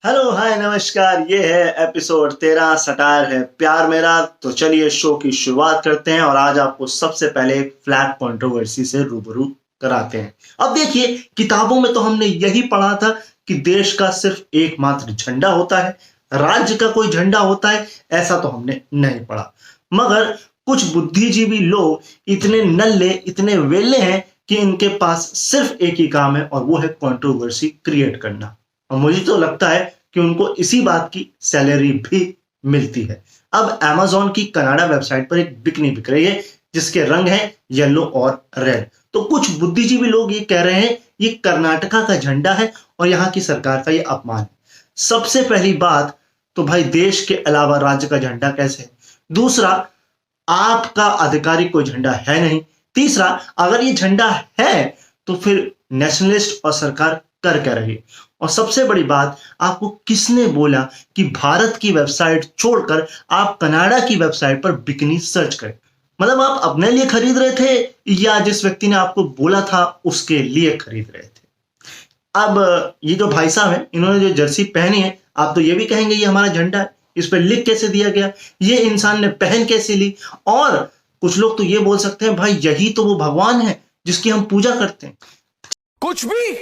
Hello hi नमस्कार। ये है एपिसोड 13। सटायर है प्यार मेरा। तो चलिए शो की शुरुआत करते हैं और आज आपको सबसे पहले एक फ्लैग कंट्रोवर्सी से रूबरू कराते हैं। अब देखिए, किताबों में तो हमने यही पढ़ा था कि देश का सिर्फ एकमात्र झंडा होता है, राज्य का कोई झंडा होता है, ऐसा तो हमने नहीं पढ़ा। मगर कुछ बुद्धिजीवी लोग इतने नल्ले, इतने वेले हैं कि इनके पास सिर्फ एक ही काम है और वो है कंट्रोवर्सी क्रिएट करना। और मुझे तो लगता है कि उनको इसी बात की सैलरी भी मिलती है। अब अमेज़न की कनाडा वेबसाइट पर एक बिकनी बिक रही है जिसके रंग हैं येलो और रेड। तो कुछ बुद्धिजीवी लोग ये कह रहे हैं ये कर्नाटका का झंडा है और यहाँ की सरकार का ये अपमान है। सबसे पहली बात तो भाई, देश के अलावा राज्य का झंडा कैसे है? दूसरा, आपका आधिकारिक कोई झंडा है नहीं। तीसरा, अगर ये झंडा है तो फिर नेशनलिस्ट और सरकार कर क्या रही है? और सबसे बड़ी बात, आपको किसने बोला कि भारत की वेबसाइट छोड़कर आप कनाडा की वेबसाइट पर बिकनी सर्च करें? मतलब आप अपने लिए खरीद रहे थे या जिस व्यक्ति ने आपको बोला था उसके लिए खरीद रहे थे? अब ये जो भाई साहब हैं, इन्होंने जो जर्सी पहनी है, आप तो ये भी कहेंगे ये हमारा झंडा है। इस पर लिख कैसे दिया गया? ये इंसान ने पहन कैसे ली? और कुछ लोग तो ये बोल सकते हैं भाई यही तो वो भगवान है जिसकी हम पूजा करते हैं। कुछ भी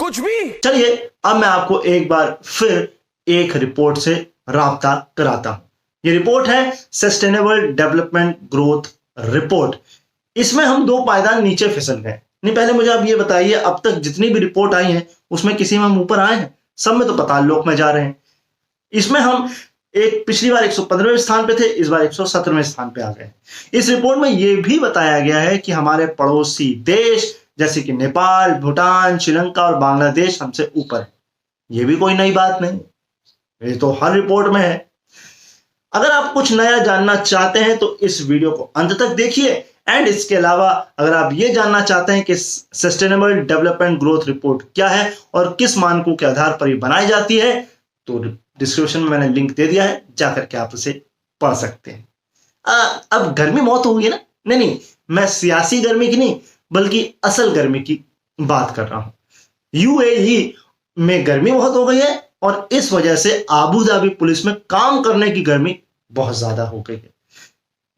कुछ भी चलिए, अब मैं आपको एक बार फिर एक रिपोर्ट से राब्ता कराता हूं। ये रिपोर्ट है सस्टेनेबल डेवलपमेंट ग्रोथ रिपोर्ट। इसमें हम दो पायदान नीचे फिसल गए। नहीं, पहले मुझे आप ये बताइए, अब तक जितनी भी रिपोर्ट आई हैं उसमें किसी में हम ऊपर आए हैं? सब में तो पाताल लोक में जा रहे हैं। इसमें हम एक पिछली बार 115वें स्थान पे थे, इस बार 117वें स्थान पे आ गए। इस रिपोर्ट में यह भी बताया गया है कि हमारे पड़ोसी देश जैसे कि नेपाल, भूटान, श्रीलंका और बांग्लादेश हमसे ऊपर है। यह भी कोई नई बात नहीं, ये तो हर रिपोर्ट में है। अगर आप कुछ नया जानना चाहते हैं तो इस वीडियो को अंत तक देखिए। एंड इसके अलावा अगर आप ये जानना चाहते हैं कि सस्टेनेबल डेवलपमेंट ग्रोथ रिपोर्ट क्या है और किस मानकों के आधार पर ये बनाई जाती है, तो डिस्क्रिप्शन में मैंने लिंक दे दिया है, जाकर के आप उसे पढ़ सकते हैं। अब गर्मी मौत हो गई ना? नहीं, मैं सियासी गर्मी की नहीं बल्कि असल गर्मी की बात कर रहा हूं। यूएई में गर्मी बहुत हो गई है और इस वजह से आबू धाबी पुलिस में काम करने की गर्मी बहुत ज्यादा हो गई है।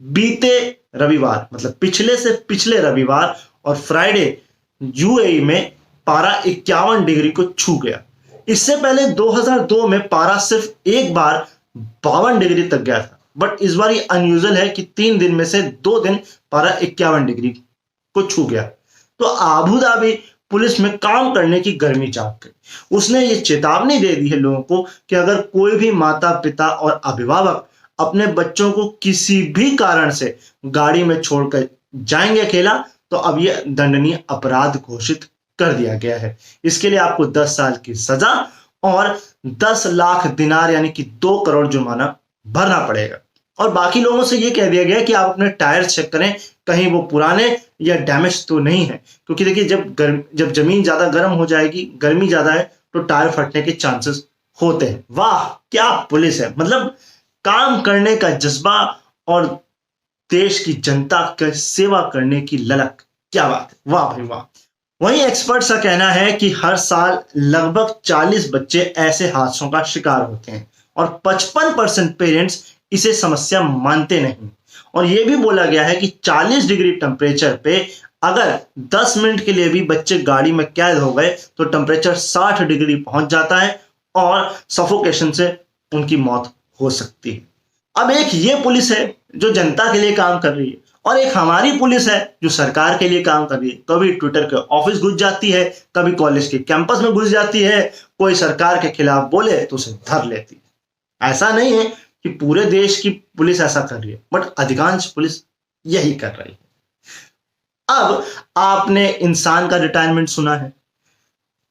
बीते रविवार, मतलब पिछले से पिछले रविवार और फ्राइडे, यूएई में पारा 51 डिग्री को छू गया। इससे पहले 2002 में पारा सिर्फ एक बार 52 डिग्री तक गया था। बट इस बार ये अनयूजुअल है कि 3 दिन में से 2 दिन पारा 51 डिग्री को छू गया। तो आबू धाबी पुलिस में काम करने की गर्मी जाग गई। उसने ये चेतावनी दे दी है लोगों को कि अगर कोई भी माता पिता और अभिभावक अपने बच्चों को किसी भी कारण से गाड़ी में छोड़कर जाएंगे अकेला, तो अब यह दंडनीय अपराध घोषित कर दिया गया है। इसके लिए आपको 10 साल की सजा और 10 लाख दिनार यानी कि 2 करोड़ जुर्माना भरना पड़ेगा। और बाकी लोगों से यह कह दिया गया कि आप अपने टायर चेक करें, कहीं वो पुराने या डैमेज तो नहीं है। क्योंकि देखिए, जब जमीन ज्यादा गर्म हो जाएगी, गर्मी ज्यादा है, तो टायर फटने के चांसेस होते हैं। वाह, क्या पुलिस है! मतलब काम करने का जज्बा और देश की जनता की सेवा करने की ललक, क्या बात है! वाह भाई वाह। वहीं एक्सपर्ट्स का कहना है कि हर साल लगभग 40 बच्चे ऐसे हादसों का शिकार होते हैं और 55% पेरेंट्स इसे समस्या मानते नहीं। और यह भी बोला गया है कि 40 डिग्री टेम्परेचर पे अगर 10 मिनट के लिए भी बच्चे गाड़ी में कैद हो गए तो टेम्परेचर 60 डिग्री पहुंच जाता है और सफोकेशन से उनकी मौत हो सकती है। अब एक ये पुलिस है जो जनता के लिए काम कर रही है और एक हमारी पुलिस है जो सरकार के लिए काम कर रही है। कभी ट्विटर के ऑफिस घुस जाती है, कभी कॉलेज के कैंपस में घुस जाती है, कोई सरकार के खिलाफ बोले तो उसे धर लेती है। ऐसा नहीं है कि पूरे देश की पुलिस ऐसा कर रही है, बट अधिकांश पुलिस यही कर रही है। अब आपने इंसान का रिटायरमेंट सुना है,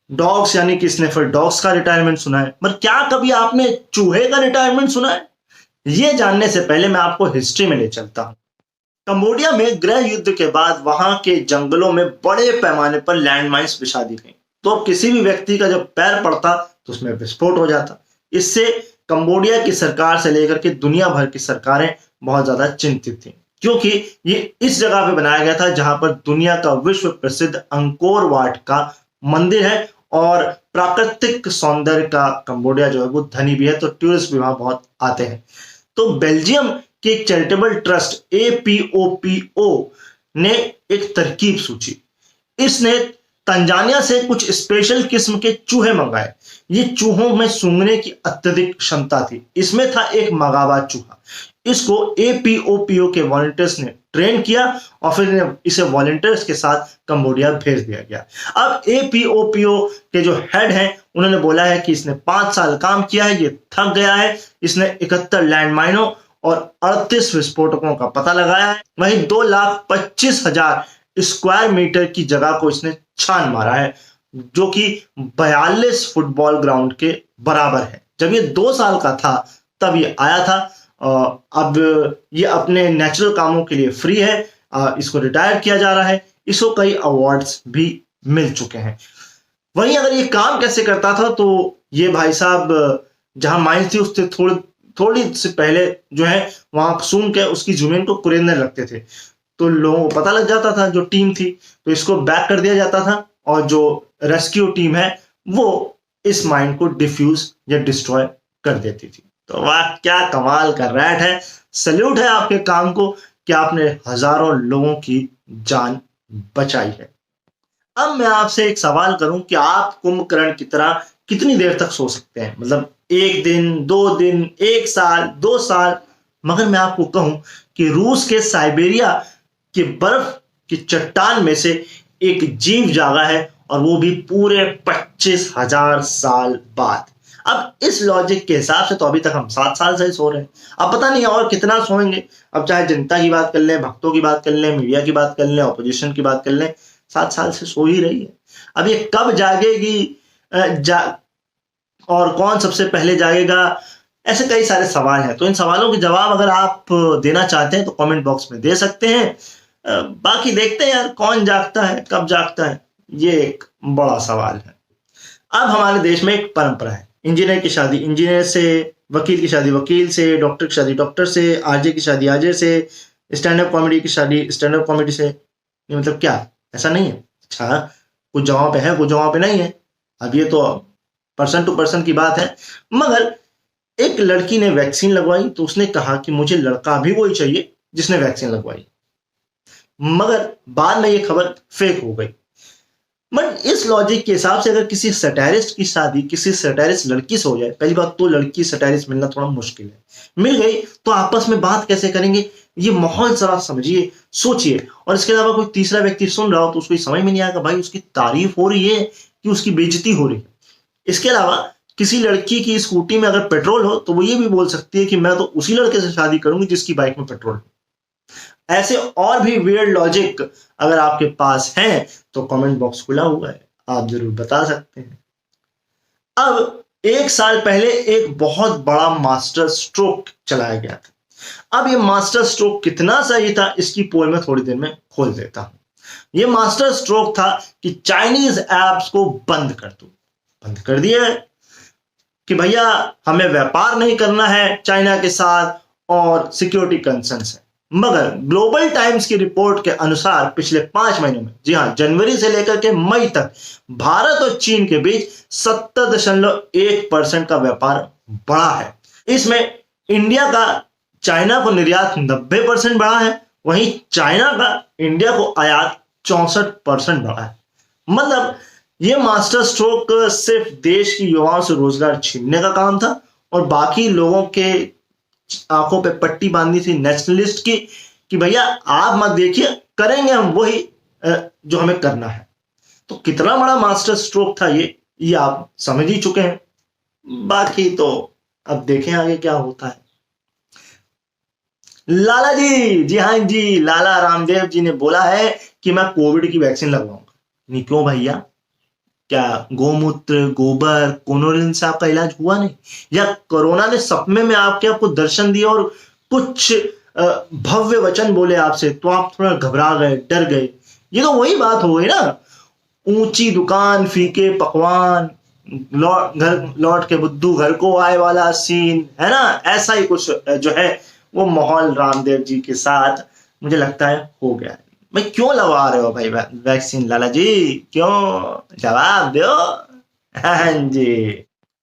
डॉग्स यानी कि स्निफर डॉग्स का रिटायरमेंट सुना है, मगर क्या कभी आपने चूहे का रिटायरमेंट सुना है? यह जानने से पहले मैं आपको हिस्ट्री में ले चलता हूं। कंबोडिया में गृह युद्ध के बाद वहां के जंगलों में बड़े पैमाने पर लैंडमाइंस बिछा दी गई। तो किसी भी व्यक्ति का जब पैर पड़ता तो उसमें विस्फोट हो जाता। इससे कंबोडिया की सरकार से लेकर के दुनिया भर की सरकारें बहुत ज्यादा चिंतित थी, क्योंकि ये इस जगह पे बनाया गया था जहां पर दुनिया का विश्व प्रसिद्ध अंकोर वाट का मंदिर है और प्राकृतिक सौंदर्य का कंबोडिया जो है वो धनी भी है, तो टूरिस्ट भी वहां बहुत आते हैं। तो बेल्जियम के एक चैरिटेबल ट्रस्ट APOPO ने एक तरकीब सोची। इसने तंजानिया से कुछ स्पेशल किस्म के चूहे मंगाए। ये चूहों में सूंघने की अत्यधिक क्षमता थी। इसमें था एक मगावा चूहा। इसको APOPO के वॉलंटियर्स ने ट्रेन किया और फिर इसे वॉलंटियर्स के साथ कंबोडिया भेज दिया गया। अब APOPO के जो हेड हैं उन्होंने बोला है कि इसने 5 साल काम किया है, ये थक गया है। इसने 71 लैंडमाइनों और 38 विस्फोटकों का पता लगाया है। वहीं 2,25,000 स्क्वायर मीटर की जगह को इसने छान मारा है, जो कि 42 फुटबॉल ग्राउंड के बराबर है। जब ये 2 साल का था तब ये आया था। अब ये अपने नेचुरल कामों के लिए फ्री है। इसको रिटायर किया जा रहा है। इसको कई अवार्ड्स भी मिल चुके हैं। वहीं अगर ये काम कैसे करता था, तो ये भाई साहब जहां माइंस थी उससे थोड़ी से पहले जो है वहां सूंघ के उसकी जमीन को कुरेदने लगते थे, तो लोगों को पता लग जाता था, जो टीम थी, तो इसको बैक कर दिया जाता था और जो रेस्क्यू टीम है वो इस माइन को डिफ्यूज या डिस्ट्रॉय कर देती थी। तो वाह, क्या कमाल का रैट है। सल्यूट है आपके काम को कि आपने हजारों लोगों की जान बचाई है। अब मैं आपसे एक सवाल करूं कि आप कुंभकर्ण की तरह कितनी देर तक सो सकते हैं? मतलब 1 दिन, 2 दिन, 1 साल, 2 साल। मगर मैं आपको कहूं कि रूस के साइबेरिया के बर्फ की चट्टान में से एक जीव जागा है, और वो भी पूरे 25,000 साल बाद। अब इस लॉजिक के हिसाब से तो अभी तक हम 7 साल से ही सो रहे हैं। अब पता नहीं और कितना सोएंगे। अब चाहे जनता की बात कर लें, भक्तों की बात कर लें, मीडिया की बात कर लें, ऑपोजिशन की बात कर लें, 7 साल से सो ही रही है। अब ये कब जागेगी और कौन सबसे पहले जागेगा, ऐसे कई सारे सवाल हैं। तो इन सवालों के जवाब अगर आप देना चाहते हैं तो कमेंट बॉक्स में दे सकते हैं। बाकी देखते हैं यार, कौन जागता है, कब जागता है, ये एक बड़ा सवाल है। अब हमारे देश में एक परंपरा है, इंजीनियर की शादी इंजीनियर से, वकील की शादी वकील से, डॉक्टर की शादी डॉक्टर से, आरजे की शादी आरजे से, स्टैंड अप कॉमेडी की शादी स्टैंड अप कॉमेडी से। ये मतलब क्या, ऐसा नहीं है? अच्छा, कुछ जगहों पे है, कुछ जगहों पे नहीं है। अब ये तो पर्सन टू पर्सन की बात है। मगर एक लड़की ने वैक्सीन लगवाई तो उसने कहा कि मुझे लड़का भी वही चाहिए जिसने वैक्सीन लगवाई। मगर बाद में ये खबर फेक हो गई। बट इस लॉजिक के हिसाब से अगर किसी सटायरिस्ट की शादी किसी सटायरिस्ट लड़की से हो जाए, पहली बात तो लड़की सटायरिस्ट मिलना थोड़ा मुश्किल है, मिल गई तो आपस में बात कैसे करेंगे, ये माहौल जरा समझिए, सोचिए। और इसके अलावा कोई तीसरा व्यक्ति सुन रहा हो तो उसको समझ में नहीं आएगा भाई उसकी तारीफ हो रही है कि उसकी बेइज्जती हो रही है। इसके अलावा किसी लड़की की स्कूटी में अगर पेट्रोल हो तो वो ये भी बोल सकती है कि मैं तो उसी लड़के से शादी करूंगी जिसकी बाइक में पेट्रोल हो। ऐसे और भी वियर्ड लॉजिक अगर आपके पास हैं तो कमेंट बॉक्स खुला हुआ है, आप जरूर बता सकते हैं। अब 1 साल पहले एक बहुत बड़ा मास्टर स्ट्रोक चलाया गया था। अब ये मास्टर स्ट्रोक कितना सही था इसकी पोल में थोड़ी देर में खोल देता हूं। ये मास्टर स्ट्रोक था कि चाइनीज एप्स को बंद कर दो। बंद कर दिया है कि भैया हमें व्यापार नहीं करना है चाइना के साथ और सिक्योरिटी कंसर्न्स है। मगर ग्लोबल टाइम्स की रिपोर्ट के अनुसार पिछले 5 महीनों में, जी हां, जनवरी से लेकर के मई तक भारत और चीन के बीच 70.1% का व्यापार बढ़ा है। इसमें इंडिया का चाइना को निर्यात 90% बढ़ा है, वहीं चाइना का इंडिया को आयात 64% बढ़ा है। मतलब ये मास्टर स्ट्रोक सिर्फ देश की युवाओं से रोजगार छीनने का काम था और बाकी लोगों के आंखों पे पट्टी बांधी थी नेशनलिस्ट की कि भैया आप मत देखिए, करेंगे हम वही जो हमें करना है। तो कितना बड़ा मास्टर स्ट्रोक था ये आप समझ ही चुके हैं। बाकी तो अब देखें आगे क्या होता है। लाला जी हाँ जी, लाला रामदेव जी ने बोला है कि मैं कोविड की वैक्सीन लगवाऊंगा। नहीं, क्यों भैया? क्या गोमूत्र, गोबर, कोनोरिन से आपका इलाज हुआ नहीं? या कोरोना ने सपने में आपको दर्शन दिया और कुछ भव्य वचन बोले आपसे तो आप थोड़ा घबरा गए, डर गए? ये तो वही बात हो गई ना, ऊंची दुकान, फीके पकवान, लौट के बुद्धू घर को आए वाला सीन है ना। ऐसा ही कुछ जो है वो माहौल रामदेव जी के साथ मुझे लगता है हो गया है। भाई क्यों लगवा रहे हो भाई वैक्सीन लाला जी? क्यों? जवाब दो। हाँ जी।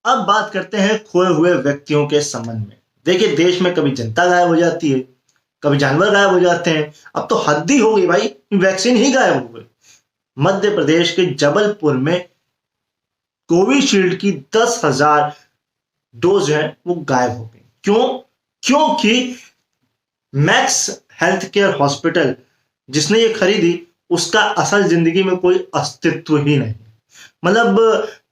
अब बात करते हैं खोए हुए व्यक्तियों के संबंध में। देखिए, देश में कभी जनता गायब हो जाती है, कभी जानवर गायब हो जाते हैं। अब तो हद ही हो गई भाई, वैक्सीन ही गायब हो गई। मध्य प्रदेश के जबलपुर में कोविशील्ड की 10,000 डोज है वो गायब हो गई। क्यों? क्योंकि मैक्स हेल्थ केयर हॉस्पिटल जिसने ये खरीदी, उसका असल जिंदगी में कोई अस्तित्व ही नहीं। मतलब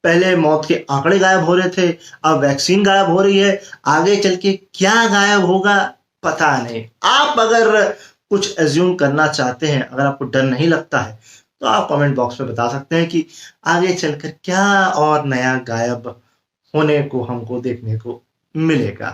पहले मौत के आंकड़े गायब हो रहे थे, अब वैक्सीन गायब हो रही है। आगे चल के क्या गायब होगा पता नहीं। आप अगर कुछ एज्यूम करना चाहते हैं, अगर आपको डर नहीं लगता है, तो आप कमेंट बॉक्स में बता सकते हैं कि आगे चलकर क्या और नया गायब होने को हमको देखने को मिलेगा।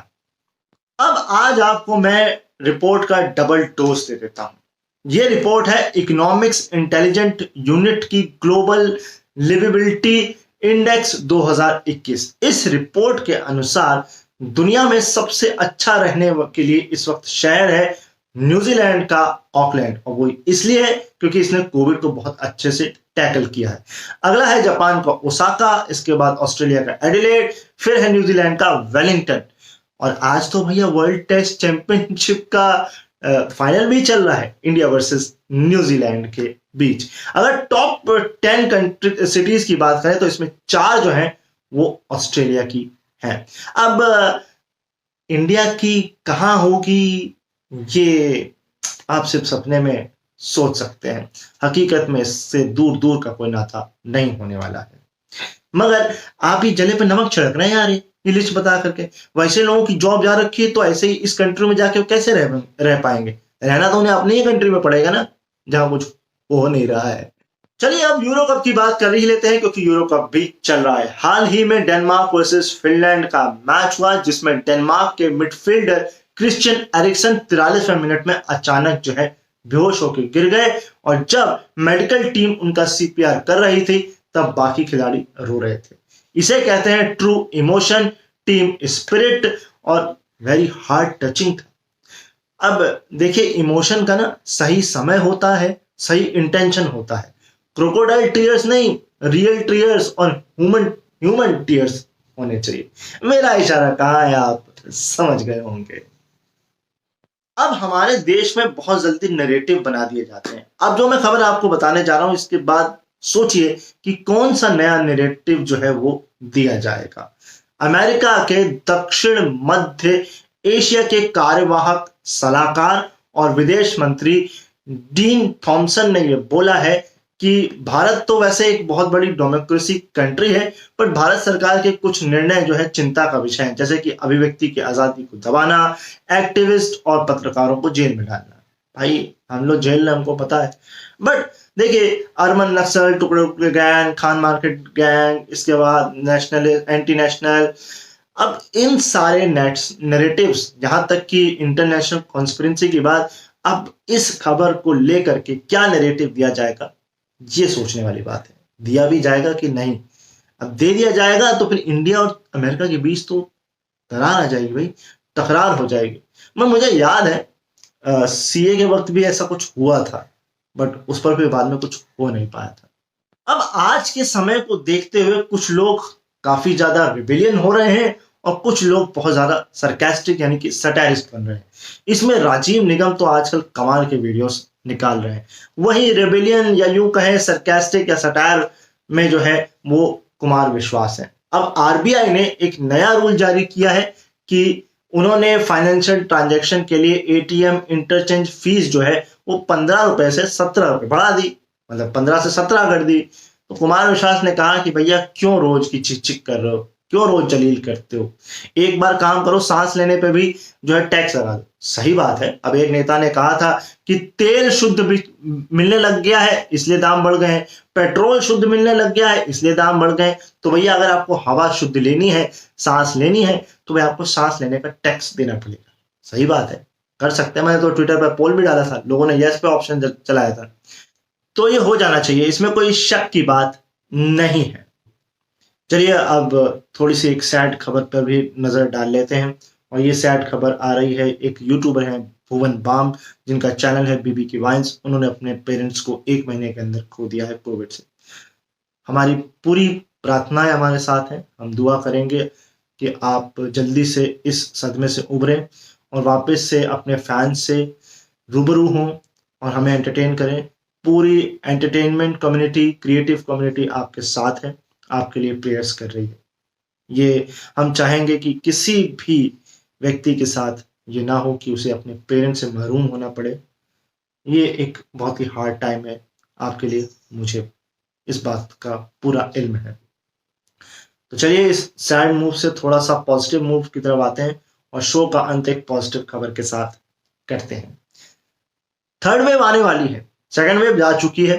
अब आज आपको मैं रिपोर्ट का डबल डोज दे देता हूं। ये रिपोर्ट है इकोनॉमिक्स इंटेलिजेंट यूनिट की ग्लोबल लिविबिलिटी इंडेक्स 2021। इस रिपोर्ट के अनुसार दुनिया में सबसे अच्छा रहने के लिए इस वक्त शहर है न्यूजीलैंड का ऑकलैंड, और वो इसलिए है क्योंकि इसने कोविड को बहुत अच्छे से टैकल किया है। अगला है जापान का ओसाका, इसके बाद ऑस्ट्रेलिया का एडिलेड, फिर है न्यूजीलैंड का वेलिंगटन। और आज तो भैया वर्ल्ड टेस्ट चैंपियनशिप का फाइनल भी चल रहा है, इंडिया वर्सेस न्यूजीलैंड के बीच। अगर टॉप 10 कंट्री सिटीज की बात करें तो इसमें 4 जो हैं वो ऑस्ट्रेलिया की हैं। अब इंडिया की कहां होगी, ये आप सिर्फ सपने में सोच सकते हैं। हकीकत में इससे दूर दूर का कोई नाता नहीं होने वाला है। मगर आप ही जले पे नमक छिड़क रहे हैं यार, ये लिस्ट बता करके। वैसे लोगों की जॉब जा रखी है, तो ऐसे ही इस कंट्री में जाके वो कैसे रह पाएंगे? रहना तो उन्हें अपनी ही कंट्री में पड़ेगा ना, जहां कुछ हो नहीं रहा है। चलिए अब यूरो कप की बात कर ही लेते हैं, क्योंकि यूरो कप भी चल रहा है। हाल ही में डेनमार्क वर्सेस फिनलैंड का मैच हुआ, जिसमें डेनमार्क के मिडफील्डर क्रिश्चियन एरिक्सन 43वें मिनट में अचानक जो है बेहोश होकर गिर गए, और जब मेडिकल टीम उनका सीपीआर कर रही थी, तब बाकी खिलाड़ी रो रहे थे। इसे कहते हैं ट्रू इमोशन, टीम स्पिरिट, और वेरी हार्ट टचिंग था। अब देखिए, इमोशन का ना सही समय होता है, सही इंटेंशन होता है। क्रोकोडाइल टीयर्स नहीं, रियल टीयर्स और ह्यूमन टीयर्स होने चाहिए। मेरा इशारा कहाँ है, आप समझ गए होंगे। अब हमारे देश में बहुत जल्दी नैरेटिव बना दिए जाते हैं। अब जो मैं खबर आपको बताने जा रहा हूं, इसके बाद सोचिए कि कौन सा नया नैरेटिव जो है वो दिया जाएगा। अमेरिका के दक्षिण मध्य एशिया के कार्यवाहक सलाहकार और विदेश मंत्री डीन थॉमसन ने यह बोला है कि भारत तो वैसे एक बहुत बड़ी डेमोक्रेसी कंट्री है, पर भारत सरकार के कुछ निर्णय जो है चिंता का विषय है, जैसे कि अभिव्यक्ति की आजादी को दबाना, एक्टिविस्ट और पत्रकारों को जेल में डालना। भाई हम लोग जेल में, हमको पता है, बट देखिए, अर्बन नक्सल, टुकड़े टुकड़े गैंग, खान मार्केट गैंग, इसके बाद नेशनल एंटी नेशनल, अब इन सारे नैरेटिव्स, जहां तक कि इंटरनेशनल कॉन्स्पिरेसी की बात, अब इस खबर को लेकर के क्या नैरेटिव दिया जाएगा, ये सोचने वाली बात है। दिया भी जाएगा कि नहीं? अब दे दिया जाएगा तो फिर इंडिया और अमेरिका के बीच तो दरार आ जाएगी भाई, तकरार हो जाएगी। मुझे याद है सीए के वक्त भी ऐसा कुछ हुआ था, बट उस पर भी बाद में कुछ हो नहीं पाया था। अब आज के समय को देखते हुए कुछ लोग काफी ज्यादा रिबेलियन हो रहे हैं, और कुछ लोग बहुत ज्यादा सरकास्टिक यानी कि सटायरिस्ट बन रहे हैं। इसमें राजीव निगम तो आजकल कमाल के वीडियोस निकाल रहे हैं। वही रेबेलियन या यूं कहें सरकास्टिक या सटायर में जो है वो कुमार विश्वास है। अब आरबीआई ने एक नया रूल जारी किया है कि उन्होंने फाइनेंशियल ट्रांजैक्शन के लिए एटीएम इंटरचेंज फीस जो है वो 15 रुपए से 17 रुपए बढ़ा दी, मतलब 15 से 17 कर दी। तो कुमार विश्वास ने कहा कि भैया क्यों रोज की चिक चिक कर रहे हो, क्यों रोज जलील करते हो, एक बार काम करो, सांस लेने पे भी जो है टैक्स लगा दो। सही बात है। अब एक नेता ने कहा था कि तेल शुद्ध मिलने लग गया है इसलिए दाम बढ़ गए हैं, पेट्रोल शुद्ध मिलने लग गया है इसलिए दाम बढ़ गए। तो भैया अगर आपको हवा शुद्ध लेनी है, सांस लेनी है, तो भाई आपको सांस लेने का टैक्स देना पड़ेगा। सही बात है, कर सकते हैं। मैंने तो ट्विटर पर पोल भी डाला था, लोगों ने यस पे ऑप्शन चलाया था। तो ये हो जाना चाहिए, इसमें कोई शक की बात नहीं है। चलिए अब थोड़ी सी एक सैड खबर पर भी नजर डाल लेते हैं, और ये सैड खबर आ रही है। एक यूट्यूबर है भुवन बाम, जिनका चैनल है बीबी की वाइन्स। उन्होंने अपने पेरेंट्स को 1 महीने के अंदर खो दिया है कोविड से। हमारी पूरी प्रार्थनाएं हमारे साथ हैं। हम दुआ करेंगे कि आप जल्दी से इस सदमे से उभरें और वापस से अपने फैंस से रूबरू हों और हमें एंटरटेन करें। पूरी एंटरटेनमेंट कम्युनिटी, क्रिएटिव कम्युनिटी आपके साथ है, आपके लिए प्रेयर्स कर रही है। ये हम चाहेंगे कि किसी भी व्यक्ति के साथ ये ना हो कि उसे अपने पेरेंट्स से महरूम होना पड़े। ये एक बहुत ही हार्ड टाइम है आपके लिए, मुझे इस बात का पूरा इल्म है। तो चलिए इस सैड मूव से थोड़ा सा पॉजिटिव मूव की तरफ आते हैं और शो का अंत एक पॉजिटिव खबर के साथ करते हैं। थर्ड वेव आने वाली है, सेकंड वेव जा चुकी है,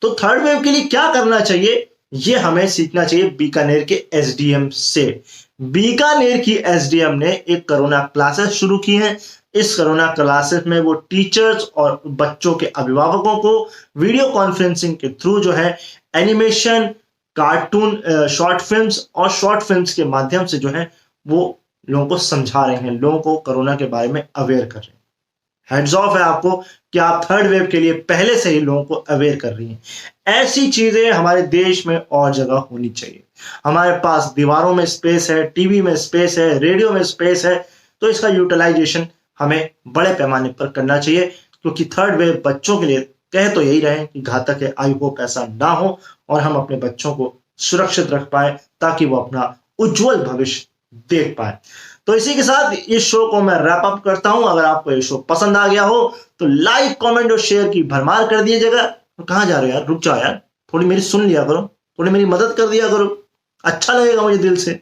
तो थर्ड वेव के लिए क्या करना चाहिए ये हमें सीखना चाहिए बीकानेर के एसडीएम से। बीकानेर की एसडीएम ने एक कोरोना क्लासेस शुरू की हैं। इस कोरोना क्लासेस में वो टीचर्स और बच्चों के अभिभावकों को वीडियो कॉन्फ्रेंसिंग के थ्रू जो है एनिमेशन, कार्टून, शॉर्ट फिल्म्स और शॉर्ट फिल्म्स के माध्यम से जो है वो लोगों को समझा रहे हैं, लोगों को कोरोना के बारे में अवेयर कर रहे हैं। हेड्स ऑफ है आपको कि आप थर्ड वेव के लिए पहले से ही लोगों को अवेयर कर रही हैं। ऐसी चीजें हमारे देश में और जगह होनी चाहिए। हमारे पास दीवारों में स्पेस है, टीवी में स्पेस है, रेडियो में स्पेस है, तो इसका यूटिलाइजेशन हमें बड़े पैमाने पर करना चाहिए, क्योंकि थर्ड वेव बच्चों के लिए कह तो यही रहे कि घातक है। आई होप ऐसा ना हो और हम अपने बच्चों को सुरक्षित रख पाए ताकि वो अपना उज्जवल भविष्य देख पाए। तो इसी के साथ इस शो को मैं रैप अप करता हूं। अगर आपको ये शो पसंद आ गया हो तो लाइक, कमेंट और शेयर की भरमार कर दीजिएगा। कहां जा रहे हो यार, रुक जाओ यार, थोड़ी मेरी सुन लिया करो, थोड़ी मेरी मदद कर दिया करो, अच्छा लगेगा मुझे दिल से।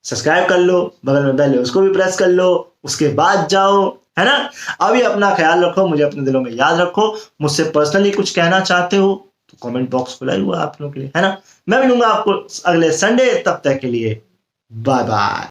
सब्सक्राइब कर लो, बगल में बेल है उसको भी प्रेस कर लो, उसके बाद जाओ, है ना। अभी अपना ख्याल रखो, मुझे अपने दिलों में याद रखो। मुझसे पर्सनली कुछ कहना चाहते हो तो कमेंट बॉक्स खुला हुआ आप लोगों के लिए, है ना। मैं मिलूंगा आपको अगले संडे, तब तक के लिए बाय बाय।